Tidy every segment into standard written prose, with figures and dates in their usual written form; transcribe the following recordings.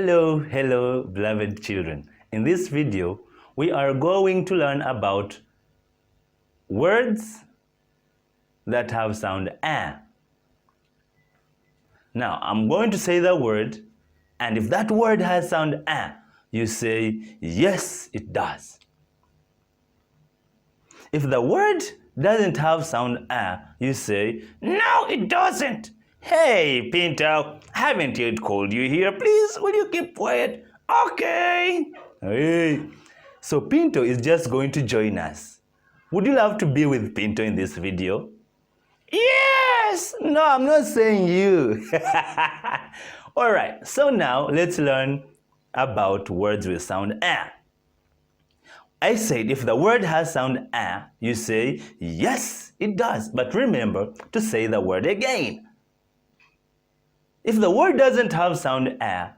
Hello, beloved children. In this video, we are going to learn about words that have sound a. Now, I'm going to say the word, and if that word has sound a, you say, yes, it does. If the word doesn't have sound a, you say, no, it doesn't. Hey, Pinto, haven't yet called you here. Please, will you keep quiet? Okay. Hey. So Pinto is just going to join us. Would you love to be with Pinto in this video? Yes! No, I'm not saying you. All right, so now let's learn about words with sound a. I said if the word has sound a, you say, yes, it does. But remember to say the word again. If the word doesn't have sound a,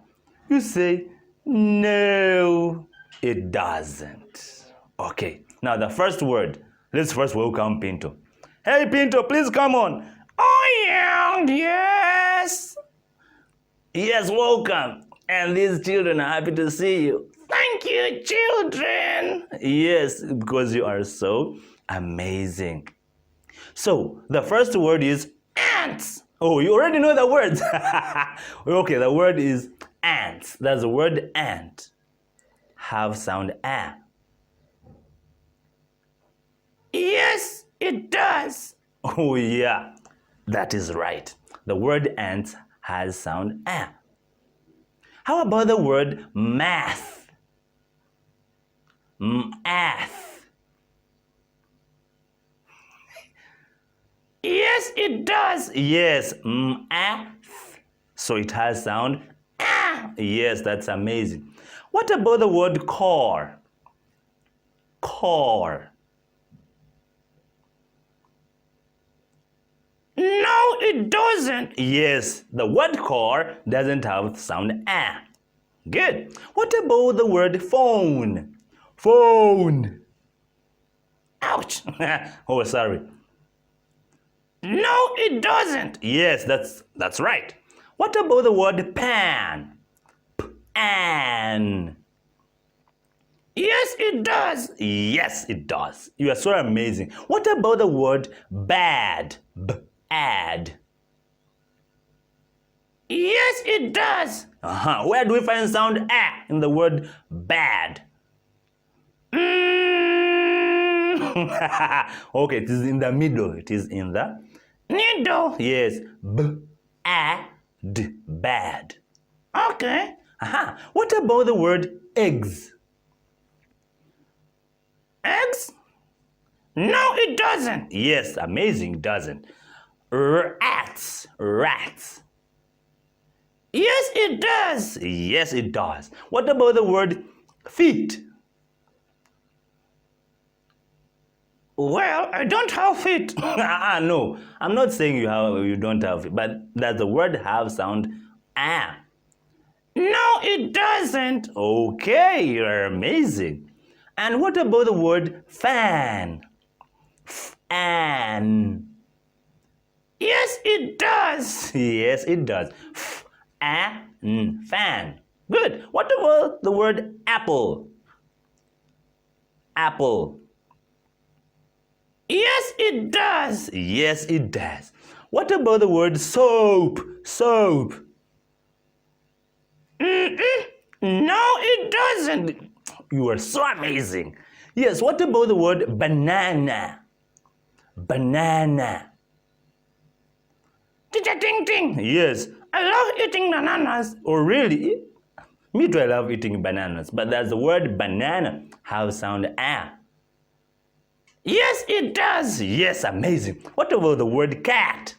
you say, no, it doesn't. Okay, now the first word. Let's first welcome Pinto. Hey, Pinto, please come on. Oh, yeah, yes. Yes, welcome. And these children are happy to see you. Thank you, children. Yes, because you are so amazing. So, the first word is ants. Oh, you already know the words. Okay, the word is ants. That's the word ant. Have sound a. Yes, it does. Oh, yeah, that is right. The word ants has sound a. How about the word math? Math. Yes, it does. Yes, math. So it has sound ah. Yes, that's amazing. What about the word car? Car. No, it doesn't. Yes, the word car doesn't have sound a. Good. What about the word phone? Phone. Ouch. Oh, sorry. No, it doesn't. Yes, that's right. What about the word pan? Pan. Yes, it does. Yes, it does. You are so amazing. What about the word bad? Bad. Yes, it does. Where do we find sound a in the word bad? Okay, it is in the middle. It is in the middle. Yes. B-a-d. Bad. Okay. What about the word eggs? Eggs? No, it doesn't. Yes, amazing, doesn't. Rats. Rats. Yes, it does. Yes, it does. What about the word feet? Well, I don't have feet. No, I'm not saying you don't have feet, but does the word have sound a? No, it doesn't. Okay, you're amazing. And what about the word fan? Fan. Yes, it does. Yes, it does. Fan. Good. What about the word apple? Apple. Yes, it does. Yes, it does. What about the word soap? Soap. No, it doesn't. You are so amazing. Yes, what about the word banana? Banana. Teacher Ting Ting. Yes, I love eating bananas. Oh, really? Me too, I love eating bananas. But does the word banana have sound a? Yes, it does. Yes, amazing. What about the word cat?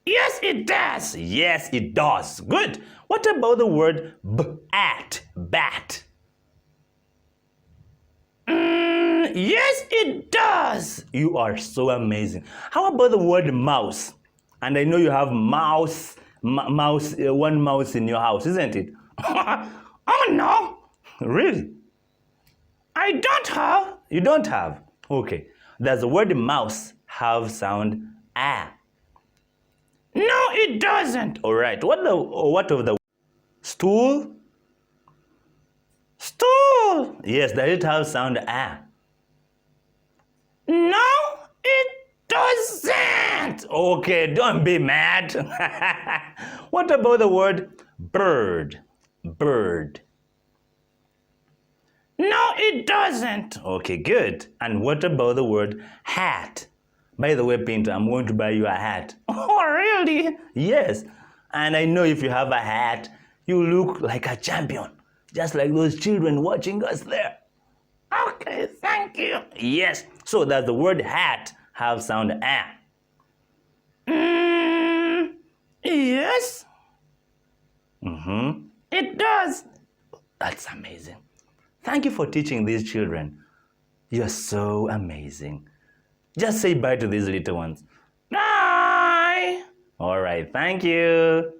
Yes, it does. Yes, it does. Good. What about the word bat? Bat. Yes, it does. You are so amazing. How about the word mouse? And I know you have one mouse in your house, isn't it? Oh, no. Really? I don't have. You don't have? Okay. Does the word mouse have sound a? No, it doesn't. All right. What of the Stool? Stool! Yes, does it have sound a? No, it doesn't. Okay, don't be mad. What about the word bird? Bird. No, it doesn't. Okay, good. And what about the word hat? By the way, Pinto, I'm going to buy you a hat. Oh, really? Yes. And I know if you have a hat, you look like a champion, just like those children watching us there. Okay, thank you. Yes. So does the word hat have sound a? Yes. It does. That's amazing. Thank you for teaching these children. You're so amazing. Just say bye to these little ones. Bye. All right, thank you.